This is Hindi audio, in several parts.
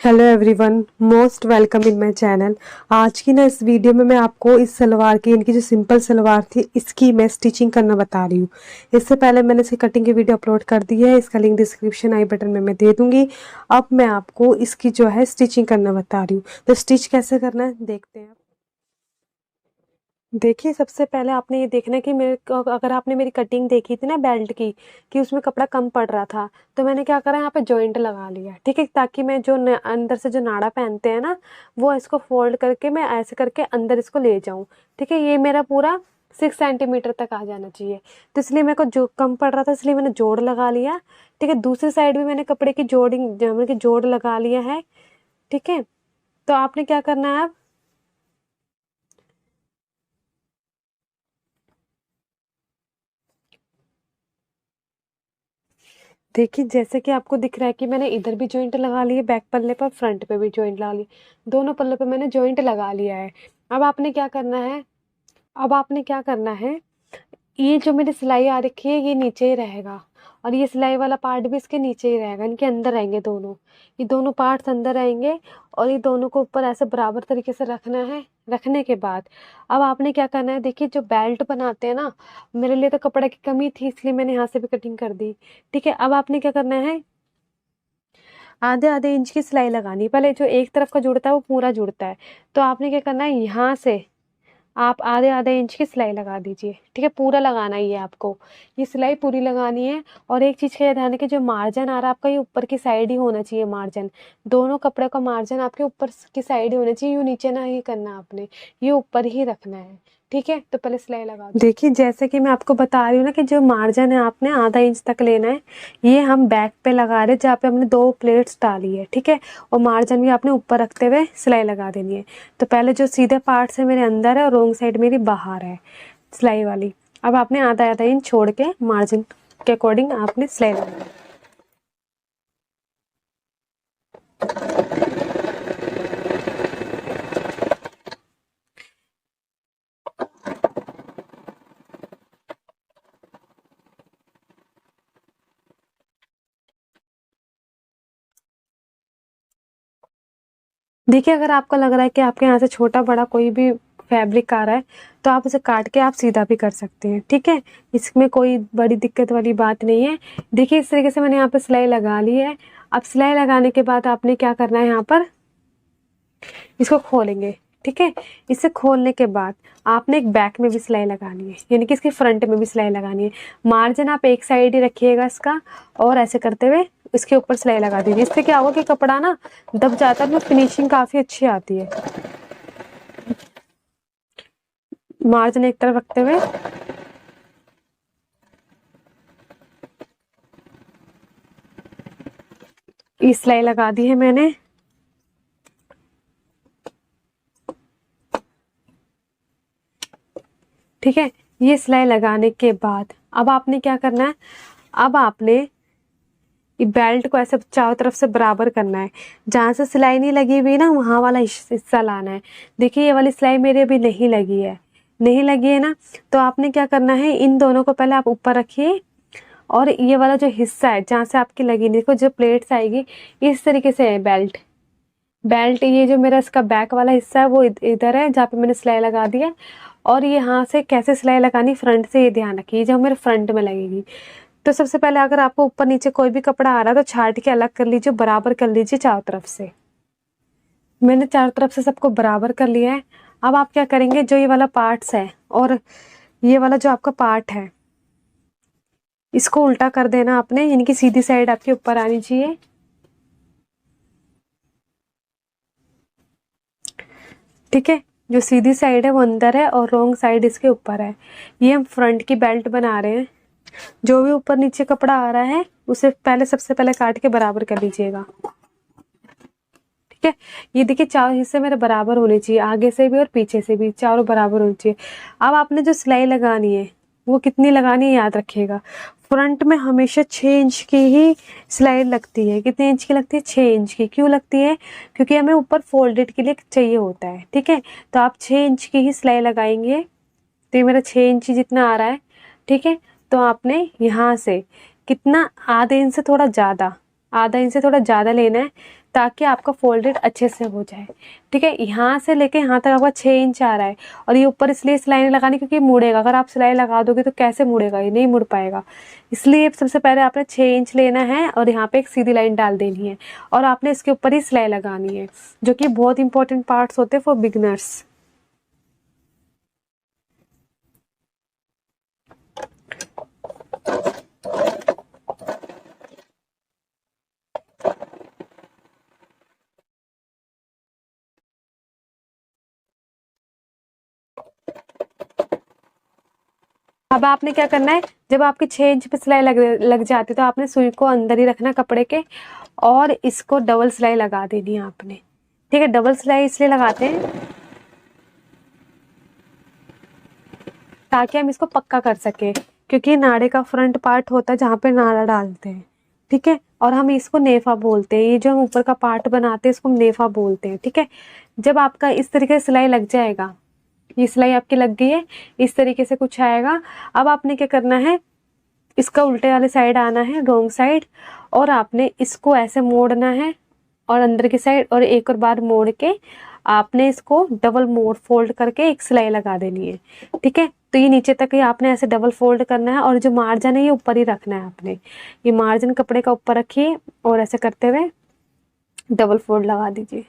Hello everyone, most welcome in my channel. आज की ना इस वीडियो में मैं आपको इस सलवार की, इनकी जो सिंपल सलवार थी, इसकी मैं स्टिचिंग करना बता रही हूँ। इससे पहले मैंने इसकी कटिंग की वीडियो अपलोड कर दी है, इसका लिंक डिस्क्रिप्शन आई बटन में मैं दे दूंगी। अब मैं आपको इसकी जो है स्टिचिंग करना बता रही हूँ। तो स्टिच कैसे करना है देखते हैं। देखिए, सबसे पहले आपने ये देखना है कि अगर आपने मेरी कटिंग देखी थी ना बेल्ट की, कि उसमें कपड़ा कम पड़ रहा था, तो मैंने क्या करा, यहाँ पे जॉइंट लगा लिया। ठीक है, ताकि मैं जो अंदर से जो नाड़ा पहनते हैं ना, वो इसको फोल्ड करके मैं ऐसे करके अंदर इसको ले जाऊं। ठीक है, ये मेरा पूरा 6 सेंटीमीटर तक आ जाना चाहिए। तो इसलिए मेरे को जो कम पड़ रहा था, इसलिए मैंने जोड़ लगा लिया। ठीक है, दूसरी साइड भी मैंने कपड़े की जोड़ लगा लिया है। ठीक है, तो आपने क्या करना है अब, देखिए जैसे कि आपको दिख रहा है कि मैंने इधर भी जॉइंट लगा लिए, बैक पल्ले पर, फ्रंट पे भी जॉइंट लगा लिए। दोनों पल्ले पे मैंने जॉइंट लगा लिया है। अब आपने क्या करना है, अब आपने क्या करना है, ये जो मेरी सिलाई आ रखी है, ये नीचे ही रहेगा, और ये सिलाई वाला पार्ट भी इसके नीचे ही रहेगा। इनके अंदर रहेंगे दोनों, ये दोनों पार्ट्स अंदर रहेंगे, और ये दोनों को ऊपर ऐसे बराबर तरीके से रखना है। रखने के बाद अब आपने क्या करना है, देखिए जो बेल्ट बनाते हैं ना, मेरे लिए तो कपड़े की कमी थी, इसलिए मैंने यहाँ से भी कटिंग कर दी। ठीक है, अब आपने क्या करना है, आधे आधे इंच की सिलाई लगानी है। पहले जो एक तरफ का जुड़ता है वो पूरा जुड़ता है, तो आपने क्या करना है, यहाँ से आप आधे आधे इंच की सिलाई लगा दीजिए। ठीक है, पूरा लगाना ही है आपको, ये सिलाई पूरी लगानी है। और एक चीज़ का ध्यान है कि जो मार्जिन आ रहा है आपका, ये ऊपर की साइड ही होना चाहिए। मार्जिन, दोनों कपड़े का मार्जिन आपके ऊपर की साइड ही होना चाहिए। यूँ नीचे ना ही करना आपने, ये ऊपर ही रखना है। ठीक है, तो पहले सिलाई लगा दो। देखिए जैसे कि मैं आपको बता रही हूँ ना, कि जो मार्जिन है आपने आधा इंच तक लेना है। ये हम बैक पे लगा रहे हैं, जहाँ पे हमने 2 प्लेट्स डाली है। ठीक है, और मार्जिन भी आपने ऊपर रखते हुए सिलाई लगा देनी है। तो पहले जो सीधे पार्ट है मेरे अंदर है, और रॉन्ग साइड मेरी बाहर है सिलाई वाली। अब आपने आधा आधा इंच छोड़ के मार्जिन के अकॉर्डिंग आपने सिलाई लगानी है। देखिए, अगर आपको लग रहा है कि आपके यहाँ से छोटा बड़ा कोई भी फैब्रिक आ रहा है, तो आप उसे काट के आप सीधा भी कर सकते हैं। ठीक है, इसमें कोई बड़ी दिक्कत वाली बात नहीं है। देखिए इस तरीके से मैंने यहाँ पे सिलाई लगा ली है। अब सिलाई लगाने के बाद आपने क्या करना है, यहाँ पर इसको खोलेंगे। ठीक है, इसे खोलने के बाद आपने एक बैक में भी सिलाई लगानी है, यानी कि इसके फ्रंट में भी सिलाई लगानी है। मार्जिन आप एक साइड ही रखिएगा इसका, और ऐसे करते हुए इसके ऊपर सिलाई लगा दीजिए। इससे क्या होगा कि कपड़ा ना दब जाता है, तो फिनिशिंग काफी अच्छी आती है। मार्जिन एक तरफ रखते हुए ये सिलाई लगा दी है मैंने। ठीक है, ये सिलाई लगाने के बाद अब आपने क्या करना है, अब आपने ये बेल्ट को ऐसे चारों तरफ से बराबर करना है। जहाँ से सिलाई नहीं लगी हुई ना, वहाँ वाला हिस्सा लाना है। देखिए ये वाली सिलाई मेरी अभी नहीं लगी है, नहीं लगी है ना, तो आपने क्या करना है, इन दोनों को पहले आप ऊपर रखिए, और ये वाला जो हिस्सा है जहाँ से आपकी लगी, देखो जो प्लेट्स आएगी इस तरीके से है। बेल्ट बेल्ट ये जो मेरा इसका बैक वाला हिस्सा है, वो इधर है जहाँ पे मैंने सिलाई लगा दी है। और यहाँ से कैसे सिलाई लगानी, फ्रंट से, ये ध्यान रखिए, जो मेरे फ्रंट में लगेगी। तो सबसे पहले अगर आपको ऊपर नीचे कोई भी कपड़ा आ रहा है, तो छाट के अलग कर लीजिए, बराबर कर लीजिए चारों तरफ से। मैंने चारों तरफ से सबको बराबर कर लिया है। अब आप क्या करेंगे, जो ये वाला पार्ट्स है और ये वाला जो आपका पार्ट है, इसको उल्टा कर देना आपने, यानी कि सीधी साइड आपके ऊपर आनी चाहिए। ठीक है, जो सीधी साइड है वो अंदर है, और रॉन्ग साइड इसके ऊपर है। ये हम फ्रंट की बेल्ट बना रहे हैं। जो भी ऊपर नीचे कपड़ा आ रहा है, उसे पहले सबसे पहले काट के बराबर कर लीजिएगा। ठीक है, ये देखिए चारों हिस्से मेरे बराबर होने चाहिए, आगे से भी और पीछे से भी, चारों बराबर होने चाहिए। अब आपने जो सिलाई लगानी है, वो कितनी लगानी है याद रखिएगा। फ्रंट में हमेशा 6 इंच की ही सिलाई लगती है। कितने इंच की लगती है, 6 इंच की। क्यों लगती है, क्योंकि हमें ऊपर फोल्डेड के लिए चाहिए होता है। ठीक है, तो आप 6 इंच की ही सिलाई लगाएंगे। तो ये मेरा 6 इंच जितना आ रहा है। ठीक है, तो आपने यहाँ से कितना, आधे इंच से थोड़ा ज़्यादा, आधा इंच से थोड़ा ज़्यादा लेना है, ताकि आपका फोल्डेड अच्छे से हो जाए। ठीक है, यहाँ से लेके यहाँ तक आपका 6 इंच आ रहा है, और ये ऊपर इसलिए सिलाई नहीं लगानी क्योंकि मुड़ेगा। अगर आप सिलाई लगा दोगे तो कैसे मुड़ेगा, ये नहीं मुड़ पाएगा। इसलिए सबसे पहले आपने 6 इंच लेना है और यहाँ पे एक सीधी लाइन डाल देनी है, और आपने इसके ऊपर ही सिलाई लगानी है, जो कि बहुत इंपॉर्टेंट पार्ट्स होते हैं फॉर बिगनर्स। अब आपने क्या करना है, जब आपकी 6 इंच पे सिलाई लग जाती है तो आपने सुई को अंदर ही रखना कपड़े के, और इसको डबल सिलाई लगा देनी है आपने। ठीक है, डबल सिलाई इसलिए लगाते हैं ताकि हम इसको पक्का कर सके, क्योंकि नाड़े का फ्रंट पार्ट होता है जहाँ पे नाड़ा डालते हैं। ठीक है, और हम इसको नेफा बोलते हैं, ये जो हम ऊपर का पार्ट बनाते हैं इसको हम नेफा बोलते हैं। ठीक है, जब आपका इस तरीके से सिलाई लग जाएगा, ये सिलाई आपकी लग गई है, इस तरीके से कुछ आएगा। अब आपने क्या करना है, इसका उल्टे वाले साइड आना है, रॉन्ग साइड, और आपने इसको ऐसे मोड़ना है और अंदर की साइड, और एक और बार मोड़ के आपने इसको डबल मोड़ फोल्ड करके एक सिलाई लगा देनी है। ठीक है, तो ये नीचे तक ही आपने ऐसे डबल फोल्ड करना है, और जो मार्जिन है ये ऊपर ही रखना है आपने। ये मार्जिन कपड़े का ऊपर रखिए और ऐसे करते हुए डबल फोल्ड लगा दीजिए।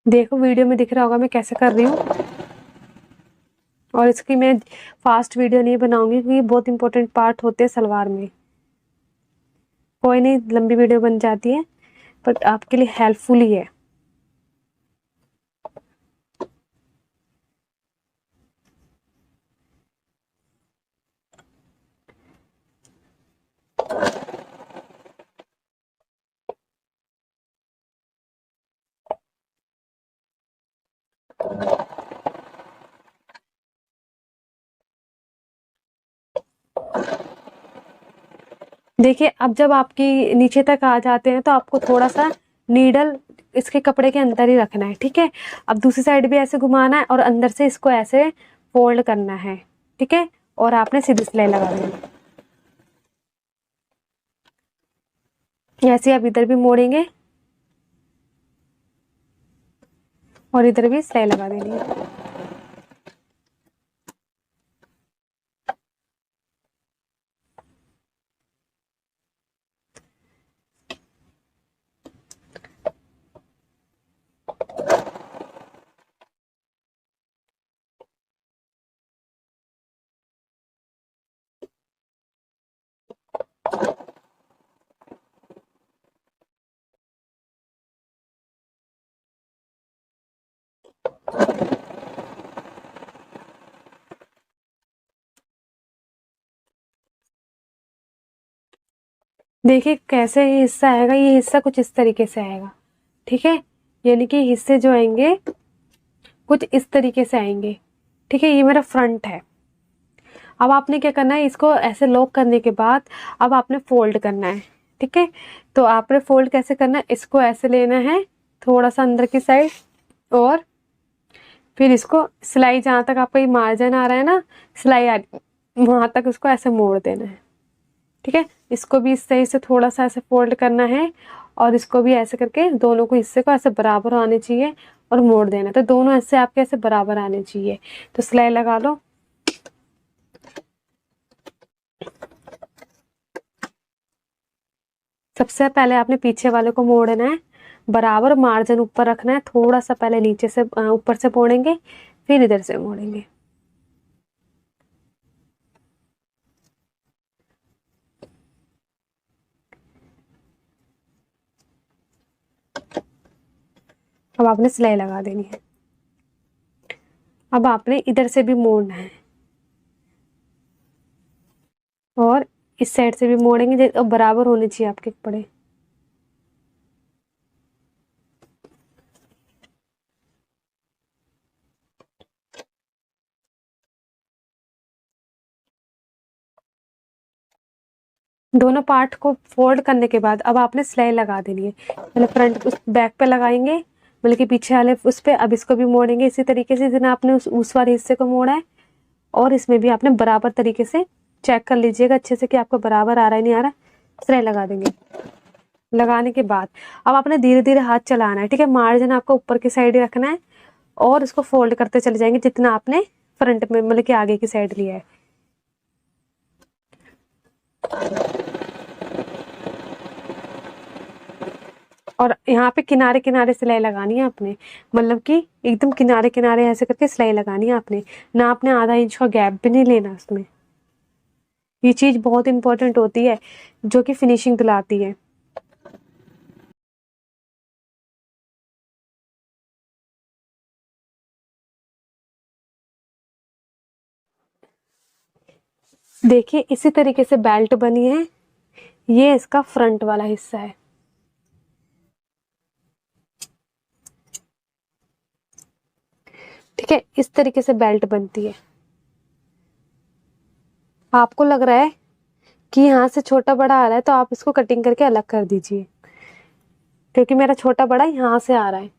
देखो वीडियो में दिख रहा होगा मैं कैसे कर रही हूँ, और इसकी मैं फास्ट वीडियो नहीं बनाऊंगी क्योंकि बहुत इंपॉर्टेंट पार्ट होते हैं सलवार में। कोई नहीं, लंबी वीडियो बन जाती है, बट आपके लिए हेल्पफुल ही है। देखिए, अब जब आपकी नीचे तक आ जाते हैं तो आपको थोड़ा सा नीडल इसके कपड़े के अंदर ही रखना है। ठीक है, अब दूसरी साइड भी ऐसे घुमाना है और अंदर से इसको ऐसे फोल्ड करना है। ठीक है, और आपने सीधी सिलाई लगा देनी है। ऐसे आप इधर भी मोड़ेंगे और इधर भी सिलाई लगा देनी है। देखिए कैसे ये हिस्सा आएगा, ये हिस्सा कुछ इस तरीके से आएगा। ठीक है, यानी कि हिस्से जो आएंगे कुछ इस तरीके से आएंगे। ठीक है, ये मेरा फ्रंट है। अब आपने क्या करना है, इसको ऐसे लॉक करने के बाद अब आपने फोल्ड करना है। ठीक है, तो आपने फोल्ड कैसे करना है, इसको ऐसे लेना है थोड़ा सा अंदर की साइड, और फिर इसको सिलाई जहाँ तक आपका ये मार्जिन आ रहा है ना, सिलाई आ रही वहां तक उसको ऐसे मोड़ देना है। ठीक है, इसको भी इस सही से थोड़ा सा ऐसे फोल्ड करना है, और इसको भी ऐसे करके दोनों को हिस्से को ऐसे बराबर आने चाहिए और मोड़ देना। तो दोनों हिस्से आपके ऐसे बराबर आने चाहिए। तो सिलाई लगा लो। सबसे पहले आपने पीछे वाले को मोड़ना है, बराबर मार्जिन ऊपर रखना है, थोड़ा सा पहले नीचे से ऊपर से मोड़ेंगे, फिर इधर से मोड़ेंगे। अब आपने सिलाई लगा देनी है। अब आपने इधर से भी मोड़ना है, और इस साइड से भी मोड़ेंगे, बराबर होने चाहिए आपके कपड़े। दोनों पार्ट को फोल्ड करने के बाद अब आपने सिलाई लगा देनी है। पहले फ्रंट उस बैक पे लगाएंगे, मतलब कि पीछे वाले उस पे। अब इसको भी मोड़ेंगे इसी तरीके से जितना आपने उस वाले हिस्से को मोड़ा है, और इसमें भी आपने बराबर तरीके से चेक कर लीजिएगा अच्छे से कि आपको बराबर आ रहा है नहीं आ रहा है। सिलाई लगा देंगे। लगाने के बाद अब आपने धीरे धीरे हाथ चलाना है, ठीक है। मार्जिन आपको ऊपर की साइड ही रखना है और इसको फोल्ड करते चले जाएंगे जितना आपने फ्रंट में मतलब कि आगे की साइड लिया है। और यहाँ पे किनारे किनारे सिलाई लगानी है आपने, मतलब कि एकदम किनारे किनारे ऐसे करके सिलाई लगानी है आपने, ना आपने आधा इंच का गैप भी नहीं लेना उसमें। ये चीज बहुत इंपॉर्टेंट होती है जो कि फिनिशिंग दिलाती है। देखिए इसी तरीके से बेल्ट बनी है, ये इसका फ्रंट वाला हिस्सा है। ठीक है, इस तरीके से बेल्ट बनती है। आपको लग रहा है कि यहाँ से छोटा बड़ा आ रहा है तो आप इसको कटिंग करके अलग कर दीजिए, क्योंकि मेरा छोटा बड़ा यहाँ से आ रहा है।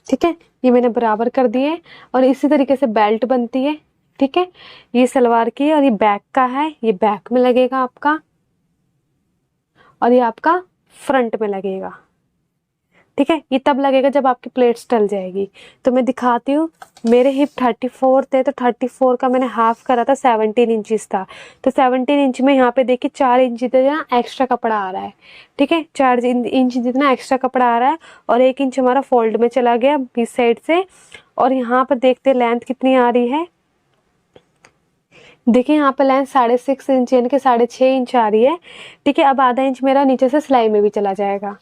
ठीक है, ये मैंने बराबर कर दिए और इसी तरीके से बेल्ट बनती है। ठीक है, ये सलवार की है और ये बैक का है, ये बैक में लगेगा आपका और ये आपका फ्रंट में लगेगा। ठीक है, ये तब लगेगा जब आपकी प्लेट्स टल जाएगी। तो मैं दिखाती हूँ। मेरे हिप 34 थे तो 34 का मैंने हाफ करा था, 17 इंचज था। तो 17 इंच में यहाँ पे देखिए 4 इंच जितना एक्स्ट्रा कपड़ा आ रहा है। ठीक है, 4 इंच जितना एक्स्ट्रा कपड़ा आ रहा है और 1 इंच हमारा फोल्ड में चला गया इस साइड से। और यहाँ पर देखते लेंथ कितनी आ रही है, देखिए यहाँ पे लेंथ 6.5 इंच यानी कि 6.5 इंच आ रही है। ठीक है, अब आधा इंच मेरा नीचे से सिलाई में भी चला जाएगा।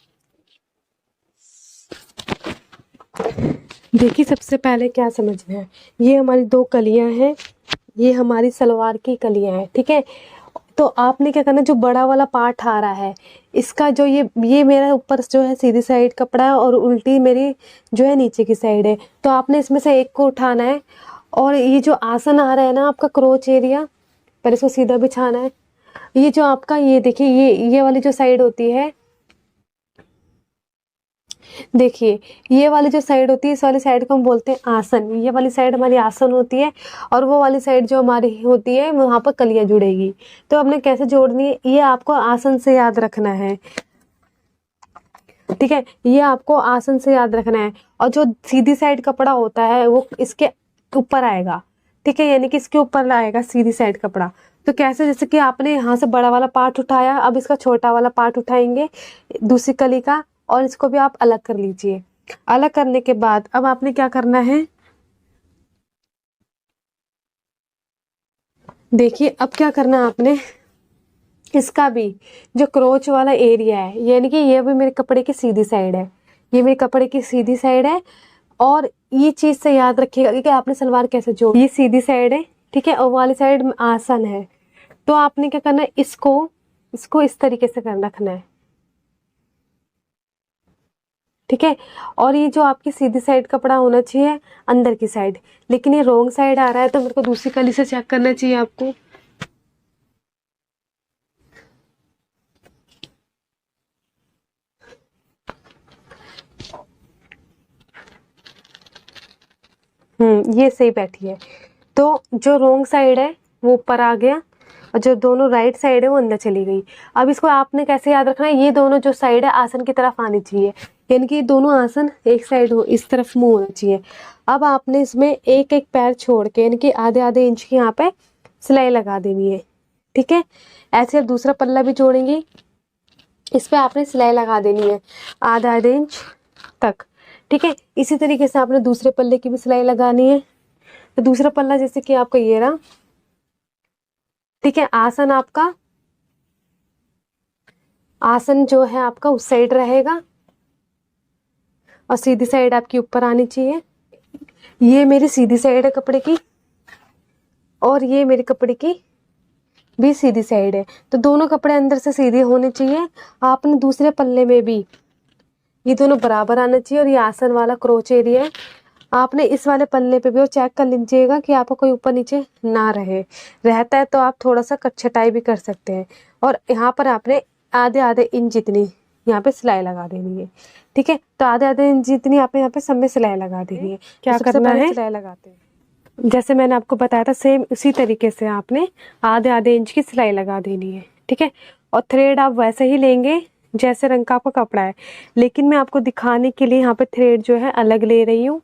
देखिए सबसे पहले क्या समझना है, ये हमारी 2 कलियां हैं, ये हमारी सलवार की कलियां हैं। ठीक है, तो आपने क्या करना, जो बड़ा वाला पार्ट आ रहा है इसका, जो ये मेरा ऊपर जो है सीधी साइड कपड़ा है और उल्टी मेरी जो है नीचे की साइड है। तो आपने इसमें से एक को उठाना है और ये जो आसन आ रहा है ना आपका क्रोच एरिया, पर इसको सीधा बिछाना है। ये जो आपका ये देखिए ये वाली जो साइड होती है, देखिए ये वाली जो साइड होती है इस वाली साइड को हम बोलते हैं आसन। ये वाली साइड हमारी आसन होती है और वो वाली साइड जो हमारी होती है वहां पर कलियां जुड़ेगी। तो हमने कैसे जोड़नी है, ये आपको आसन से याद रखना है। ठीक है, ये आपको आसन से याद रखना है। और जो सीधी साइड कपड़ा होता है वो इसके ऊपर आएगा। ठीक है, यानी कि इसके ऊपर आएगा सीधी साइड कपड़ा। तो कैसे, जैसे कि आपने यहाँ से बड़ा वाला पार्ट उठाया, अब इसका छोटा वाला पार्ट उठाएंगे दूसरी कली का और इसको भी आप अलग कर लीजिए। अलग करने के बाद अब आपने क्या करना है, देखिए अब क्या करना है आपने, इसका भी जो क्रोच वाला एरिया है, यानी कि ये भी मेरे कपड़े की सीधी साइड है, ये मेरे कपड़े की सीधी साइड है। और ये चीज से याद रखिएगा कि आपने सलवार कैसे जोड़, ये सीधी साइड है। ठीक है, और वाली साइड में आसन है। तो आपने क्या करना है, इसको इसको इस तरीके से कर रखना है। ठीक है, और ये जो आपकी सीधी साइड कपड़ा होना चाहिए अंदर की साइड, लेकिन ये रॉन्ग साइड आ रहा है तो मेरे को दूसरी कली से चेक करना चाहिए आपको। ये सही बैठी है। तो जो रॉन्ग साइड है वो ऊपर आ गया और जो दोनों राइट साइड है वो अंदर चली गई। अब इसको आपने कैसे याद रखना है, ये दोनों जो साइड है आसन की तरफ आनी चाहिए, यानी कि दोनों आसन एक साइड हो, इस तरफ मुंह होना चाहिए। अब आपने इसमें एक एक पैर छोड़ के यानी कि आधे आधे इंच की यहाँ पे सिलाई लगा देनी है। ठीक है, ऐसे अब दूसरा पल्ला भी जोड़ेंगे, इस पे आपने सिलाई लगा देनी है आधा आधे इंच तक। ठीक है, इसी तरीके से आपने दूसरे पल्ले की भी सिलाई लगानी है। तो दूसरा पल्ला जैसे कि आपका ये रहा। ठीक है, आसन आपका, आसन जो है आपका उस साइड रहेगा और सीधी साइड आपकी ऊपर आनी चाहिए। ये मेरी सीधी साइड है कपड़े की और ये मेरे कपड़े की भी सीधी साइड है। तो दोनों कपड़े अंदर से सीधे होने चाहिए। आपने दूसरे पल्ले में भी ये दोनों बराबर आना चाहिए और ये आसन वाला क्रोच एरिया है। आपने इस वाले पल्ले पे भी और चेक कर लीजिएगा कि आपको कोई ऊपर नीचे ना रहे, रहता है तो आप थोड़ा सा कट छटाई भी कर सकते हैं। और यहाँ पर आपने आधे आधे इंच जितनी यहाँ पे सिलाई लगा देनी है। ठीक है, तो आधे आधे इंच जितनी आपने यहाँ पे सब में सिलाई लगा देनी है। क्या करना है, सिलाई लगाते हैं जैसे मैंने आपको बताया था सेम उसी तरीके से आपने आधे आधे इंच की सिलाई लगा देनी है। ठीक है, और थ्रेड आप वैसे ही लेंगे जैसे रंग का आपका कपड़ा है, लेकिन मैं आपको दिखाने के लिए यहाँ पे थ्रेड जो है अलग ले रही हूँ।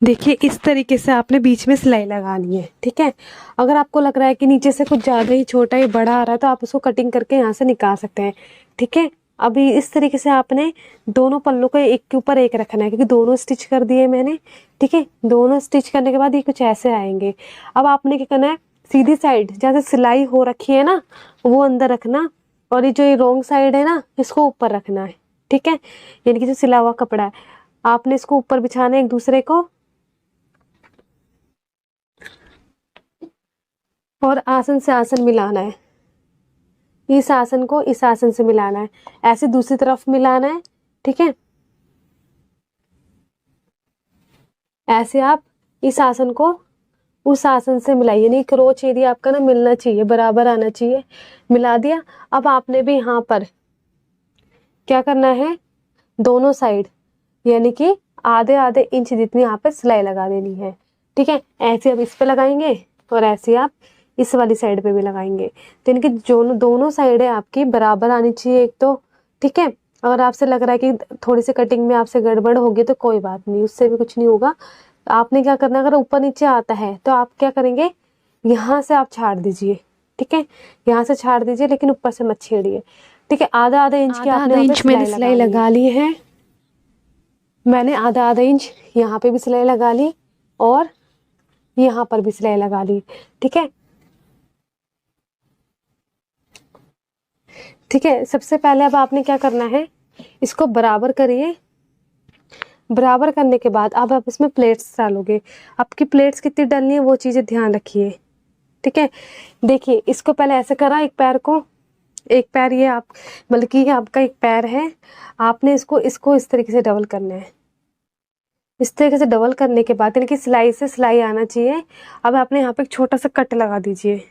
देखिए इस तरीके से आपने बीच में सिलाई लगानी है। ठीक है, अगर आपको लग रहा है कि नीचे से कुछ ज़्यादा ही छोटा या बड़ा आ रहा है तो आप उसको कटिंग करके यहाँ से निकाल सकते हैं। ठीक है, अभी इस तरीके से आपने दोनों पल्लों को एक के ऊपर एक रखना है, क्योंकि दोनों स्टिच कर दिए मैंने। ठीक है, दोनों स्टिच करने के बाद ये कुछ ऐसे आएंगे। अब आपने क्या करना है, सीधी साइड जहाँ से सिलाई हो रखी है ना वो अंदर रखना, और ये जो ये रॉन्ग साइड है ना इसको ऊपर रखना है। ठीक है, यानी कि जो सिला हुआ कपड़ा है आपने इसको ऊपर बिछाना है एक दूसरे को, और आसन से आसन मिलाना है। इस आसन को इस आसन से मिलाना है, ऐसे दूसरी तरफ मिलाना है। ठीक है, ऐसे आप इस आसन को उस आसन से मिलाइए, नहीं क्रोच एरिया आपका ना मिलना चाहिए, बराबर आना चाहिए। मिला दिया। अब आपने भी यहाँ पर क्या करना है, दोनों साइड यानी कि आधे आधे इंच जितनी यहाँ पे सिलाई लगा देनी है। ठीक है, ऐसे आप इस पे लगाएंगे और ऐसे आप इस वाली साइड पे भी लगाएंगे, तो इनकी जो दोनों साइड है आपकी बराबर आनी चाहिए एक तो। ठीक है, अगर आपसे लग रहा है कि थोड़ी सी कटिंग में आपसे गड़बड़ होगी तो कोई बात नहीं, उससे भी कुछ नहीं होगा। तो आपने क्या करना है, अगर ऊपर नीचे आता है तो आप क्या करेंगे, यहाँ से आप छाड़ दीजिए। ठीक है, यहाँ से छाड़ दीजिए लेकिन ऊपर से मत छेड़िए। ठीक है, आधा आधा इंच की आपने इंच मैंने सिलाई लगा ली है। मैंने आधा आधा इंच यहाँ पे भी सिलाई लगा ली और यहाँ पर भी सिलाई लगा ली। ठीक है, ठीक है, सबसे पहले अब आपने क्या करना है, इसको बराबर करिए। बराबर करने के बाद अब आप इसमें प्लेट्स डालोगे। आपकी प्लेट्स कितनी डालनी है वो चीज़ें ध्यान रखिए। ठीक है, देखिए इसको पहले ऐसे करा, एक पैर को, एक पैर ये आप बल्कि ये आपका एक पैर है, आपने इसको इसको इस तरीके से डबल करना है। इस तरीके से डबल करने के बाद यानी कि सिलाई से सिलाई आना चाहिए। अब आपने यहाँ पे एक छोटा सा कट लगा दीजिए।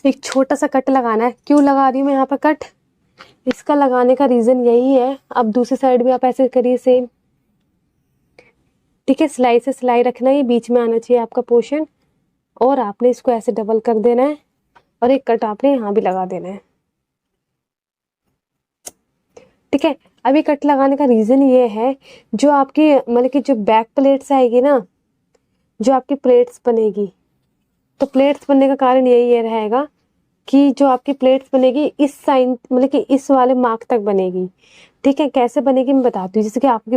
एक छोटा सा कट लगाना है। क्यों लगा रही हूँ मैं यहाँ पर कट, इसका लगाने का रीजन यही है। अब दूसरी साइड भी आप ऐसे करिए सेम। ठीक है, सिलाई से सिलाई रखना है, बीच में आना चाहिए आपका पोर्शन, और आपने इसको ऐसे डबल कर देना है और एक कट आपने यहाँ भी लगा देना है। ठीक है, अभी कट लगाने का रीजन ये है, जो आपकी मतलब कि जो बैक प्लेट्स आएगी ना, जो आपकी प्लेट्स बनेगी, तो प्लेट्स बनने का कारण यही ये रहेगा कि जो आपकी प्लेट्स बनेगी इस साइन मतलब कि इस वाले मार्क तक बनेगी। ठीक है, कैसे बनेगी मैं बताती हूँ। जैसे कि आपकी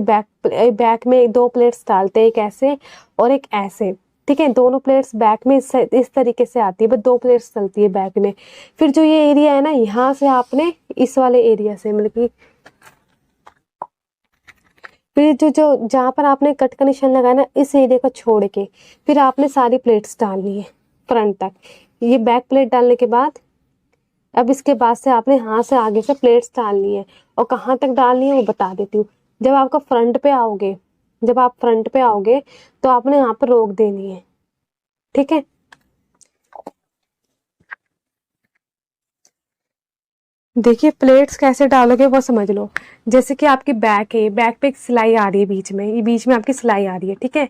बैक में दो प्लेट्स डालते हैं, एक ऐसे और एक ऐसे। ठीक है, दोनों प्लेट्स बैक में इस तरीके से आती है, बस दो प्लेट्स चलती है बैक में। फिर जो ये एरिया है ना, यहाँ से आपने इस वाले एरिया से मतलब कि फिर जो जो जहाँ पर आपने कट का निशान लगाया ना, इस एरिया को छोड़ के फिर आपने सारी प्लेट्स डालनी है फ्रंट तक। ये बैक प्लेट डालने के बाद अब इसके बाद से आपने हाथ से आगे से प्लेट्स डालनी है, और कहाँ तक डालनी है वो बता देती हूँ। जब आपका फ्रंट पे आओगे, जब आप फ्रंट पे आओगे तो आपने यहाँ पर रोक देनी है। ठीक है, देखिए प्लेट्स कैसे डालोगे वो समझ लो। जैसे कि आपकी बैक है, बैक पे एक सिलाई आ रही है बीच में, ये बीच में आपकी सिलाई आ रही है। ठीक है,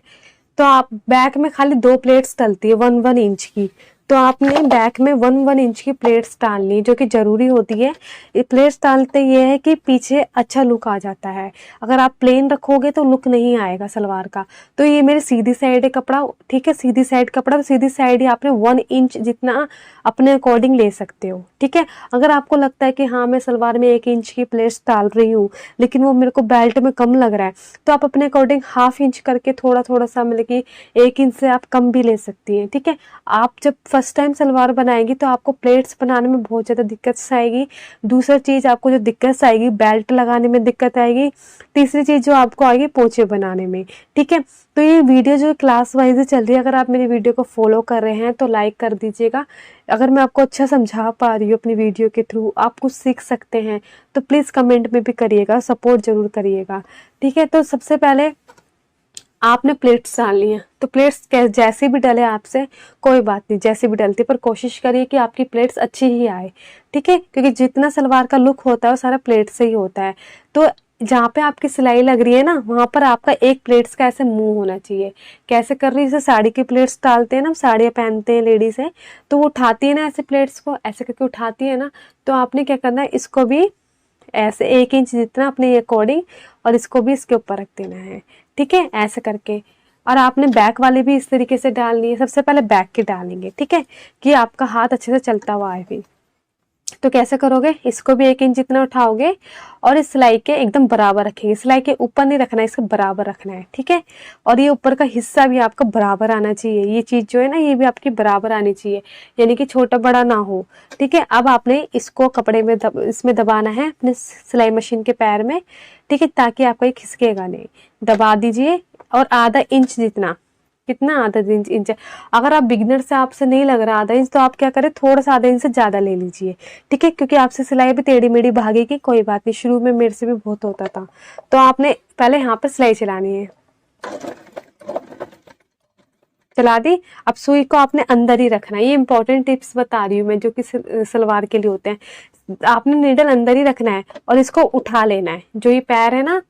तो आप बैक में खाली दो प्लेट्स डलती है 1-1 इंच की, तो आपने बैक में 1 इंच की प्लेट्स डालनी जो कि ज़रूरी होती है। ये प्लेट्स डालते ये है कि पीछे अच्छा लुक आ जाता है। अगर आप प्लेन रखोगे तो लुक नहीं आएगा सलवार का। तो ये मेरी सीधी साइड है कपड़ा, ठीक है, सीधी साइड कपड़ा, तो सीधी साइड ही आपने 1 इंच जितना अपने अकॉर्डिंग ले सकते हो, ठीक है। अगर आपको लगता है कि हाँ मैं सलवार में 1 इंच की प्लेट्स डाल रही हूँ लेकिन वो मेरे को बेल्ट में कम लग रहा है, तो आप अपने अकॉर्डिंग 1/2 इंच करके थोड़ा थोड़ा सा मतलब कि 1 इंच से आप कम भी ले सकती हैं, ठीक है। आप जब फर्स्ट टाइम सलवार बनाएंगी तो आपको प्लेट्स बनाने में बहुत ज़्यादा दिक्कत आएगी। दूसरा चीज़ आपको जो दिक्कत आएगी बेल्ट लगाने में दिक्कत आएगी। तीसरी चीज़ जो आपको आएगी पोंचे बनाने में, ठीक है। तो ये वीडियो जो क्लास वाइज चल रही है, अगर आप मेरी वीडियो को फॉलो कर रहे हैं तो लाइक कर दीजिएगा। अगर मैं आपको अच्छा समझा पा रही हूँ अपनी वीडियो के थ्रू, आप कुछ सीख सकते हैं तो प्लीज़ कमेंट में भी करिएगा, सपोर्ट जरूर करिएगा, ठीक है। तो सबसे पहले आपने प्लेट्स डालनी है, तो प्लेट्स जैसे भी डले आपसे कोई बात नहीं, जैसे भी डलती, पर कोशिश करिए कि आपकी प्लेट्स अच्छी ही आए, ठीक है, क्योंकि जितना सलवार का लुक होता है वो सारा प्लेट से ही होता है। तो जहाँ पे आपकी सिलाई लग रही है ना, वहाँ पर आपका एक प्लेट्स का ऐसे मुंह होना चाहिए। कैसे कर रही है, जैसे साड़ी की प्लेट्स डालते हैं ना, साड़ियाँ पहनते हैं लेडीज है, तो वो उठाती है ना ऐसे प्लेट्स को, ऐसे करके उठाती है ना, तो आपने क्या करना है, इसको भी ऐसे 1 इंच जितना अपने अकॉर्डिंग, और इसको भी इसके ऊपर रख देना है, ठीक है, ऐसे करके। और आपने बैक वाले भी इस तरीके से डालनी है। सबसे पहले बैक की डालेंगे, ठीक है, कि आपका हाथ अच्छे से चलता हुआ आए भी। तो कैसे करोगे, इसको भी 1 इंच जितना उठाओगे और इस सिलाई के एकदम बराबर रखेंगे। सिलाई के ऊपर नहीं रखना है, इसको बराबर रखना है, ठीक है। और ये ऊपर का हिस्सा भी आपका बराबर आना चाहिए। ये चीज जो है ना, ये भी आपकी बराबर आनी चाहिए, यानी कि छोटा बड़ा ना हो, ठीक है। अब आपने इसको कपड़े में इसमें दबाना है अपने सिलाई मशीन के पैर में, ठीक है, ताकि आपका ये खिसकेगा नहीं। दबा दीजिए, और आधा इंच जितना, कितना, आधा इंच। अगर आप बिगिनर से आपसे नहीं लग रहा आधा इंच, तो आप क्या करें, थोड़ा सा आधा इंच से ज्यादा ले लीजिए, ठीक है, क्योंकि आपसे सिलाई भी टेढ़ी मेढ़ी भागेगी, कोई बात नहीं, शुरू में मेरे से भी बहुत होता था। तो आपने पहले यहाँ पर सिलाई चलानी है, चला दी। अब सुई को आपने अंदर ही रखना है। ये इंपॉर्टेंट टिप्स बता रही हूँ मैं, जो कि सलवार के लिए होते हैं। आपने नीडल अंदर ही रखना है और इसको उठा लेना है, जो ये पैर है ना,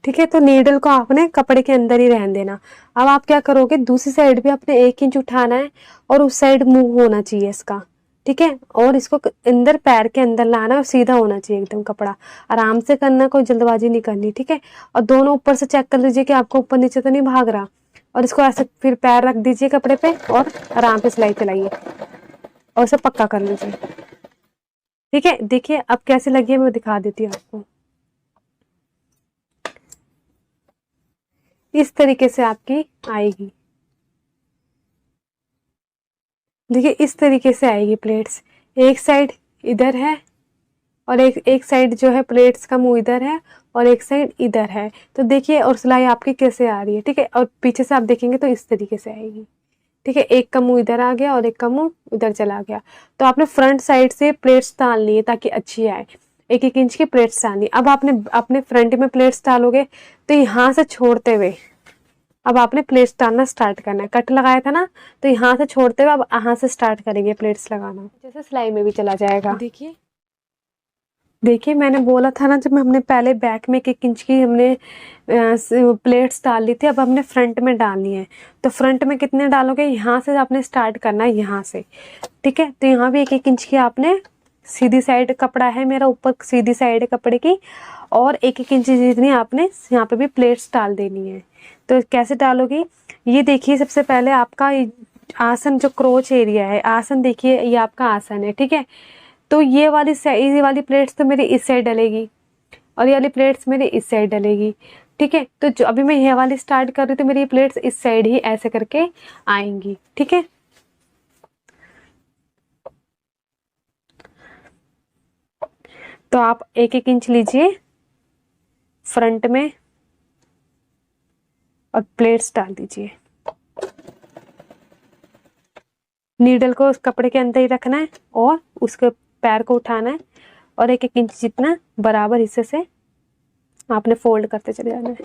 ठीक है। तो नीडल को आपने कपड़े के अंदर ही रहने देना। अब आप क्या करोगे, दूसरी साइड भी आपने 1 इंच उठाना है और उस साइड मुंह होना चाहिए इसका, ठीक है। और इसको अंदर पैर के अंदर लाना और सीधा होना चाहिए एकदम कपड़ा। आराम से करना, कोई जल्दबाजी नहीं करनी, ठीक है। और दोनों ऊपर से चेक कर लीजिए कि आपको ऊपर नीचे तो नहीं भाग रहा। और इसको ऐसे फिर पैर रख दीजिए कपड़े पे और आराम से सिलाई चलाइए और इसे पक्का कर लीजिए, ठीक है। देखिए अब कैसे लगी है, मैं दिखा देती हूँ आपको। इस तरीके से आपकी आएगी, देखिए इस तरीके से आएगी प्लेट्स। एक साइड इधर है और एक साइड जो है प्लेट्स का मुंह इधर है और एक साइड इधर है। तो देखिए, और सिलाई आपकी कैसे आ रही है, ठीक है। और पीछे से आप देखेंगे तो इस तरीके से आएगी, ठीक है। एक का मुंह इधर आ गया और एक का मुंह उधर चला गया। तो आपने फ्रंट साइड से प्लेट्स डालनी है ताकि अच्छी आए। 1-1 इंच की प्लेट्स डालनी। अब आपने अपने फ्रंट में प्लेट्स डालोगे तो यहाँ से छोड़ते हुए अब आपने प्लेट्स डालना स्टार्ट करना है। कट लगाया था ना, तो यहाँ से छोड़ते हुए अब यहाँ से स्टार्ट करेंगे प्लेट्स लगाना, जैसे सिलाई में भी चला जाएगा। देखिए देखिए, मैंने बोला था ना, जब हमने पहले बैक में 1-1 इंच की हमने प्लेट्स डाल ली थी, अब हमने फ्रंट में डालनी है। तो फ्रंट में कितने डालोगे, यहाँ से आपने स्टार्ट करना है, यहाँ से, ठीक है। तो यहाँ भी 1-1 इंच की आपने, सीधी साइड कपड़ा है मेरा, ऊपर सीधी साइड है कपड़े की, और 1-1 इंच जितनी आपने यहाँ पे भी प्लेट्स डाल देनी है। तो कैसे डालोगी, ये देखिए, सबसे पहले आपका आसन जो क्रोच एरिया है, आसन देखिए, ये आपका आसन है, ठीक है। तो ये वाली प्लेट्स तो मेरी इस साइड डलेगी और ये वाली प्लेट्स मेरी इस साइड डलेगी, ठीक है। तो जो अभी मैं ये वाली स्टार्ट कर रही हूँ तो मेरी प्लेट्स इस साइड ही ऐसे करके आएंगी, ठीक है। तो आप 1-1 इंच लीजिए फ्रंट में और प्लेट्स डाल दीजिए। नीडल को उस कपड़े के अंदर ही रखना है और उसके पैर को उठाना है और 1-1 इंच जितना बराबर हिस्से से आपने फोल्ड करते चले जाना है।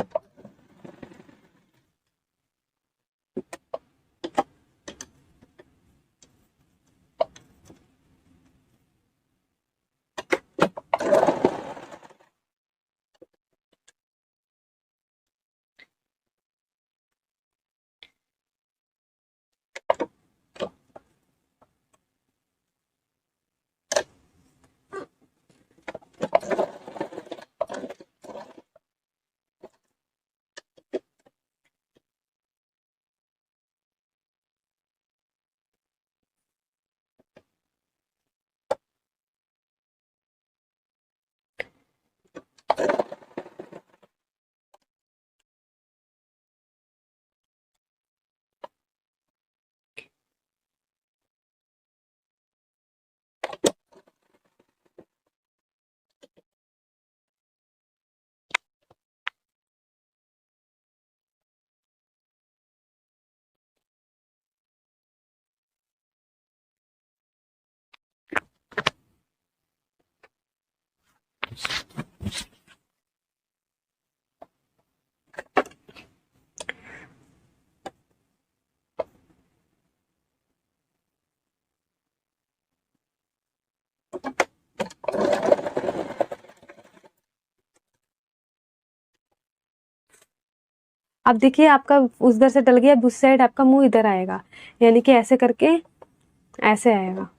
अब देखिए आपका उधर से डल गया, अब उस साइड आपका मुंह इधर आएगा, यानी कि ऐसे करके ऐसे आएगा।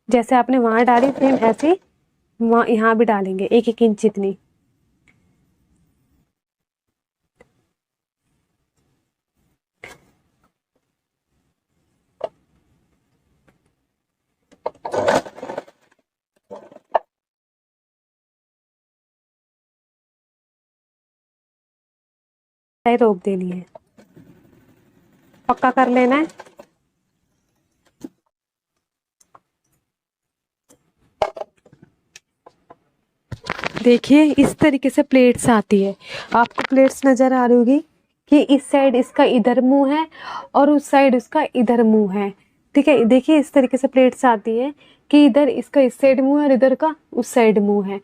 जैसे आपने वहां डाली सेम ऐसे ही वहां यहाँ भी डालेंगे 1-1 इंच जितनी। रोक देनी है, पक्का कर लेना है। देखिए इस तरीके से प्लेट्स आती है, आपको प्लेट्स नजर आ रही होगी कि इस साइड इसका इधर मुंह है और उस साइड उसका इधर मुंह है। ठीक है, देखिए इस तरीके से प्लेट्स आती है कि इधर इसका इस साइड मुंह है और इधर का उस साइड मुंह है।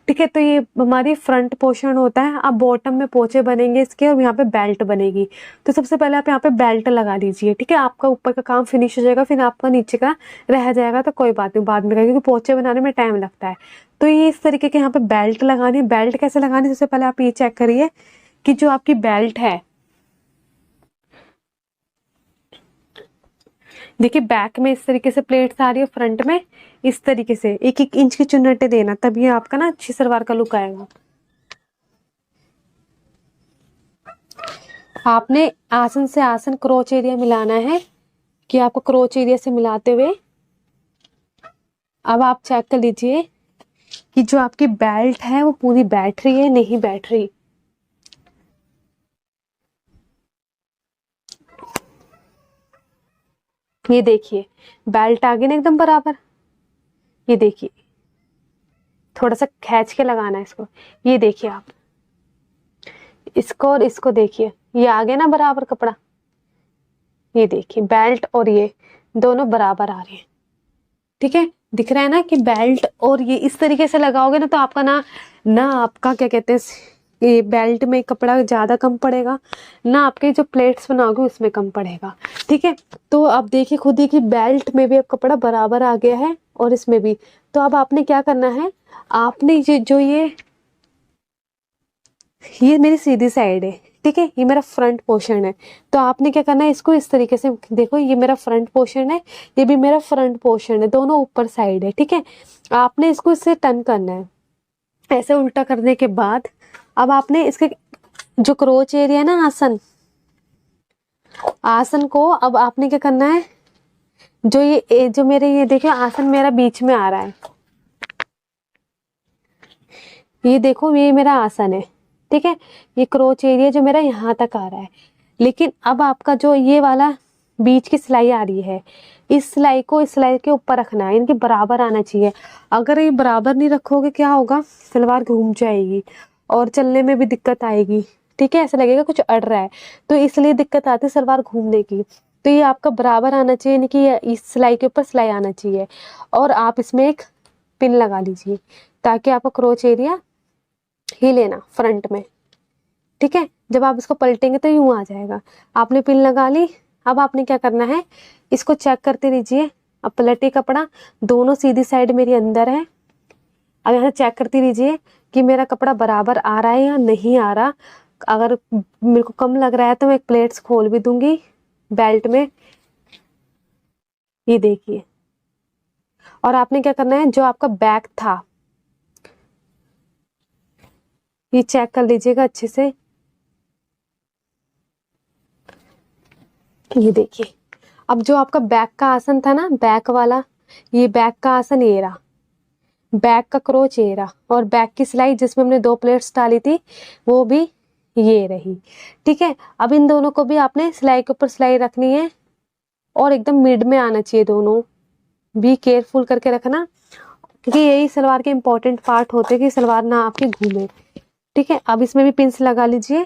ठीक है, तो ये हमारी फ्रंट पोर्शन होता है। अब बॉटम में पोंचे बनेंगे इसके और यहाँ पे बेल्ट बनेगी। तो सबसे पहले आप यहाँ पे बेल्ट लगा लीजिए। ठीक है, आपका ऊपर का काम फिनिश हो जाएगा, फिर आपका नीचे का रह जाएगा तो कोई बात नहीं, बाद में क्योंकि पोंचे बनाने में टाइम लगता है। तो ये इस तरीके के यहाँ पे बेल्ट लगानी है। बेल्ट कैसे लगानी है, सबसे पहले आप ये चेक करिए कि जो आपकी बेल्ट है, देखिए बैक में इस तरीके से प्लेट्स आ रही है, फ्रंट में इस तरीके से 1-1 इंच की चुन्नटें देना, तभी आपका ना अच्छी सलवार का लुक आएगा। आपने आसन से आसन क्रोच एरिया मिलाना है कि आपको क्रोच एरिया से मिलाते हुए अब आप चेक कर लीजिए कि जो आपकी बेल्ट है वो पूरी बैठ रही है नहीं बैठ रही। ये देखिए बेल्ट आ गई ना एकदम बराबर। ये देखिए थोड़ा सा खींच के लगाना है इसको। ये देखिए आप इसको और इसको देखिए, ये आ गया ना बराबर कपड़ा। ये देखिए बेल्ट और ये दोनों बराबर आ रहे हैं। ठीक है, दिख रहा है ना कि बेल्ट और ये इस तरीके से लगाओगे ना तो आपका ना ना आपका क्या कहते हैं, ये बेल्ट में कपड़ा ज्यादा कम पड़ेगा, ना आपके जो प्लेट्स बनाओगे उसमें कम पड़ेगा। ठीक है, तो अब देखिए खुद ही कि बेल्ट में भी अब कपड़ा बराबर आ गया है और इसमें भी। तो अब आपने क्या करना है, आपने ये मेरी सीधी साइड है। ठीक है, ये मेरा फ्रंट पोर्शन है। तो आपने क्या करना है, इसको इस तरीके से देखो, ये मेरा फ्रंट पोर्शन है, ये भी मेरा फ्रंट पोर्शन है, दोनों ऊपर साइड है। ठीक है, आपने इसको इससे टर्न करना है। ऐसे उल्टा करने के बाद अब आपने इसके जो क्रोच एरिया है ना, आसन आसन को अब आपने क्या करना है, जो मेरे ये देखिए आसन मेरा बीच में आ रहा है, ये देखो ये मेरा आसन है। ठीक है, ये क्रोच एरिया जो मेरा यहाँ तक आ रहा है, लेकिन अब आपका जो ये वाला बीच की सिलाई आ रही है, इस सिलाई को इस सिलाई के ऊपर रखना है, इनके बराबर आना चाहिए। अगर ये बराबर नहीं रखोगे क्या होगा, सलवार घूम जाएगी और चलने में भी दिक्कत आएगी। ठीक है, ऐसा लगेगा कुछ अड़ रहा है, तो इसलिए दिक्कत आती है सलवार घूमने की। तो ये आपका बराबर आना चाहिए, यानी कि इस सिलाई के ऊपर सिलाई आना चाहिए। और आप इसमें एक पिन लगा लीजिए ताकि आपका क्रोच एरिया ही लेना फ्रंट में। ठीक है, जब आप इसको पलटेंगे तो यूं आ जाएगा। आपने पिन लगा ली, अब आपने क्या करना है, इसको चेक करते रहिए। अब पलटे कपड़ा, दोनों सीधी साइड मेरी अंदर है। अब यहाँ चेक करती रहिए कि मेरा कपड़ा बराबर आ रहा है या नहीं आ रहा। अगर मेरे को कम लग रहा है तो मैं एक प्लेट्स खोल भी दूंगी बेल्ट में। ये देखिए, और आपने क्या करना है, जो आपका बैक था ये चेक कर लीजिएगा अच्छे से। ये देखिए, अब जो आपका बैक का आसन था ना, बैक वाला, ये बैक का आसन ये रहा, बैक का क्रोच ये रहा, और बैक की सिलाई जिसमें हमने 2 प्लेट्स डाली थी वो भी ये रही। ठीक है, अब इन दोनों को भी आपने सिलाई के ऊपर सिलाई रखनी है और एकदम मिड में आना चाहिए दोनों। बी केयरफुल करके रखना, क्योंकि यही सलवार के इंपॉर्टेंट पार्ट होते हैं कि सलवार ना आपकी घूमे। ठीक है, अब इसमें भी पिंस लगा लीजिए।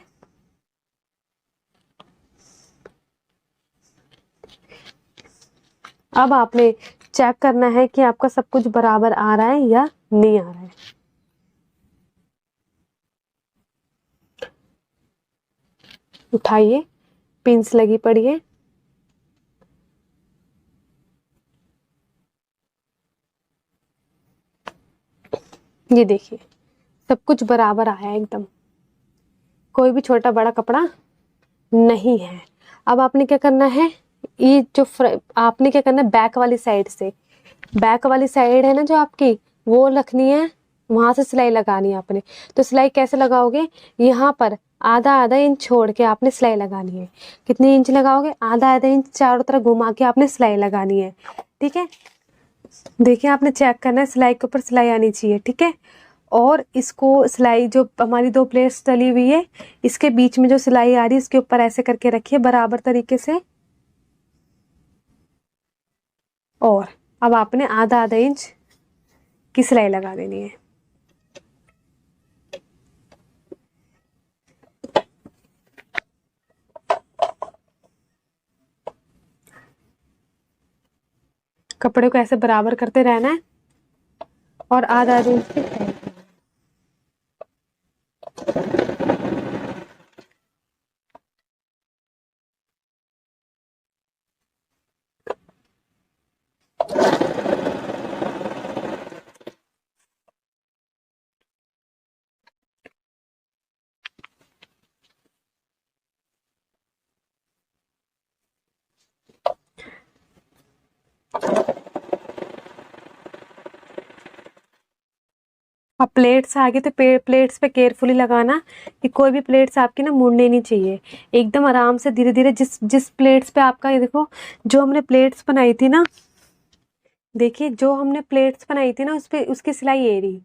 अब आपने चेक करना है कि आपका सब कुछ बराबर आ रहा है या नहीं आ रहा है। उठाइए, पिंस लगी पड़ी है। ये देखिए सब कुछ बराबर आया है एकदम, कोई भी छोटा बड़ा कपड़ा नहीं है। अब आपने क्या करना है, ये जो आपने क्या करना है, बैक वाली साइड से, बैक वाली साइड है ना जो आपकी, वो रखनी है, वहां से सिलाई लगानी है आपने। तो सिलाई कैसे लगाओगे, यहाँ पर आधा आधा इंच छोड़ के आपने सिलाई लगानी है। कितनी इंच लगाओगे, आधा आधा इंच चारों तरफ घुमा के आपने सिलाई लगानी है। ठीक है, देखिए आपने चेक करना है सिलाई के ऊपर सिलाई आनी चाहिए। ठीक है, और इसको सिलाई जो हमारी दो प्लेट्स डली हुई है, इसके बीच में जो सिलाई आ रही है इसके ऊपर ऐसे करके रखिए बराबर तरीके से। और अब आपने आधा आधा इंच की सिलाई लगा देनी है। कपड़े को ऐसे बराबर करते रहना है और आधा आधा इंच की सिलाई। अब प्लेट्स आ गए तो प्लेट्स पे केयरफुली लगाना कि कोई भी प्लेट्स आपकी ना मुड़ने नहीं चाहिए। एकदम आराम से धीरे धीरे, जिस जिस प्लेट्स पे आपका, ये देखो जो हमने प्लेट्स बनाई थी ना, देखिए जो हमने प्लेट्स बनाई थी ना उस पे उसकी सिलाई ये रही।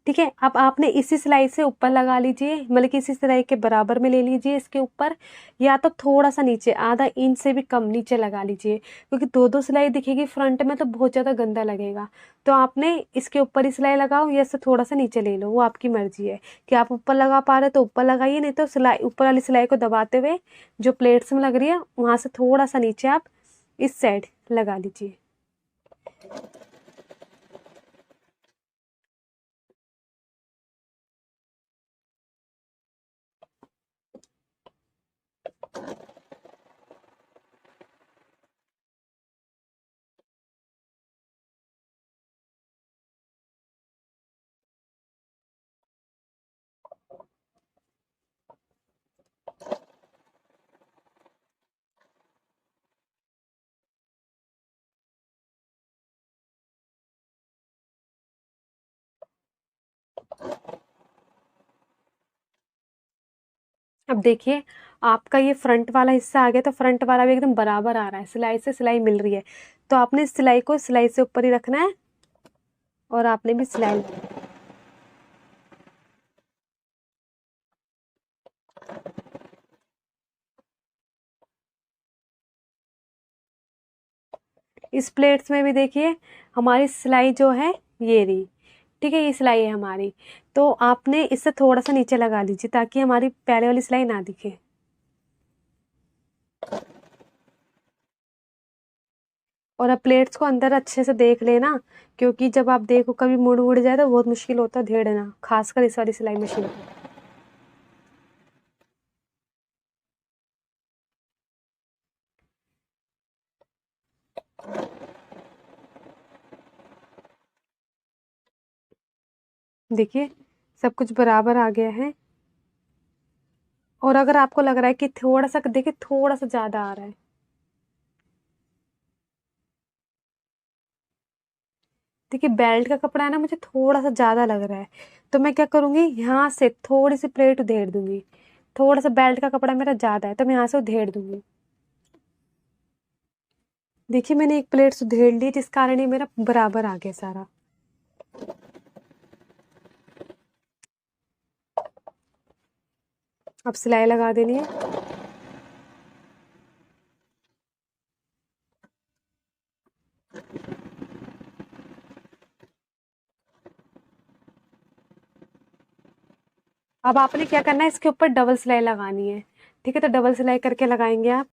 ठीक है, अब आपने इसी सिलाई से ऊपर लगा लीजिए, मतलब कि इसी सिलाई के बराबर में ले लीजिए इसके ऊपर, या तो थोड़ा सा नीचे आधा इंच से भी कम नीचे लगा लीजिए, क्योंकि दो दो सिलाई दिखेगी फ्रंट में तो बहुत ज़्यादा गंदा लगेगा। तो आपने इसके ऊपर ही सिलाई लगाओ या इससे थोड़ा सा नीचे ले लो, वो आपकी मर्जी है कि आप ऊपर लगा पा रहे तो ऊपर लगाइए, नहीं तो सिलाई ऊपर वाली सिलाई को दबाते हुए जो प्लेट्स में लग रही है वहां से थोड़ा सा नीचे आप इस साइड लगा लीजिए। अब देखिए आपका ये फ्रंट वाला हिस्सा आ गया, तो फ्रंट वाला भी एकदम बराबर आ रहा है, सिलाई से सिलाई मिल रही है। तो आपने इस सिलाई को सिलाई से ऊपर ही रखना है और आपने भी सिलाई, इस प्लेट्स में भी देखिए हमारी सिलाई जो है ये रही। ठीक है, ये सिलाई है हमारी, तो आपने इससे थोड़ा सा नीचे लगा लीजिए ताकि हमारी पहले वाली सिलाई ना दिखे। और अब प्लेट्स को अंदर अच्छे से देख लेना, क्योंकि जब आप देखो कभी मुड़ उड़ जाए तो बहुत मुश्किल होता है धेड़ना, खासकर इस वाली सिलाई मशीन पे। देखिए सब कुछ बराबर आ गया है। और अगर आपको लग रहा है कि थोड़ा सा, देखिए थोड़ा सा ज्यादा आ रहा है, देखिए बेल्ट का कपड़ा है ना, मुझे थोड़ा सा ज्यादा लग रहा है, तो मैं क्या करूंगी, यहाँ से थोड़ी सी प्लेट उधेड़ दूंगी। थोड़ा सा बेल्ट का कपड़ा मेरा ज्यादा है तो मैं यहाँ से उधेड़ दूंगी। देखिए मैंने एक प्लेट उधेड़ ली जिस कारण ये मेरा बराबर आ गया सारा। अब सिलाई लगा देनी है। अब आपने क्या करना है, इसके ऊपर डबल सिलाई लगानी है। ठीक है, तो डबल सिलाई करके लगाएंगे आप।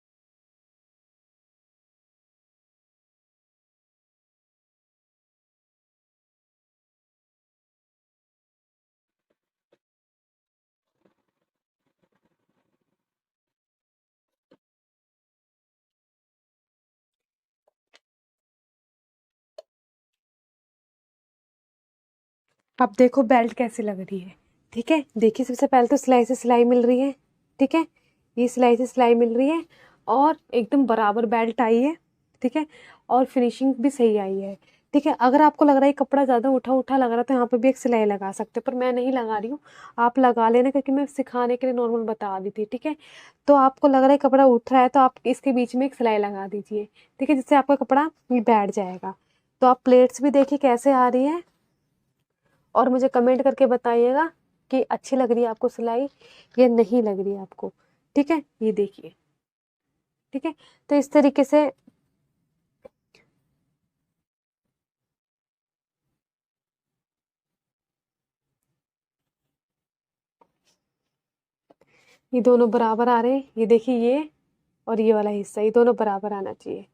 अब देखो बेल्ट कैसे लग रही है, ठीक है। देखिए सबसे पहले तो सिलाई से सिलाई मिल रही है, ठीक है, ये सिलाई से सिलाई मिल रही है और एकदम बराबर बेल्ट आई है, ठीक है, और फिनिशिंग भी सही आई है, ठीक है। अगर आपको लग रहा है कपड़ा ज़्यादा उठा उठा लग रहा है तो यहाँ पे भी एक सिलाई लगा सकते हो, पर मैं नहीं लगा रही हूँ, आप लगा लेना क्योंकि मैं सिखाने के लिए नॉर्मल बता दी थी, ठीक है। तो आपको लग रहा है कपड़ा उठ रहा है तो आप इसके बीच में एक सिलाई लगा दीजिए, ठीक है, जिससे आपका कपड़ा बैठ जाएगा। तो आप प्लेट्स भी देखिए कैसे आ रही है और मुझे कमेंट करके बताइएगा कि अच्छी लग रही है आपको सिलाई या नहीं लग रही है आपको, ठीक है। ये देखिए, ठीक है, तो इस तरीके से ये दोनों बराबर आ रहे हैं, ये देखिए ये और ये वाला हिस्सा, ये दोनों बराबर आना चाहिए,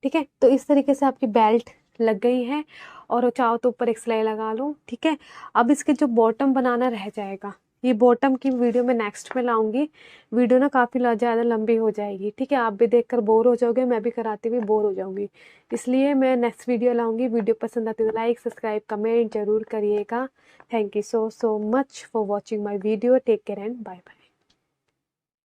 ठीक है। तो इस तरीके से आपकी बेल्ट लग गई है और चाहो तो ऊपर एक सिलाई लगा लो, ठीक है। अब इसके जो बॉटम बनाना रह जाएगा, ये बॉटम की वीडियो मैं नेक्स्ट में लाऊंगी। वीडियो ना काफ़ी ज़्यादा लंबी हो जाएगी, ठीक है, आप भी देखकर बोर हो जाओगे, मैं भी कराती हुई बोर हो जाऊंगी, इसलिए मैं नेक्स्ट वीडियो लाऊंगी। वीडियो पसंद आती है तो लाइक सब्सक्राइब कमेंट जरूर करिएगा। Thank you so much for watching my video. Take care and bye bye.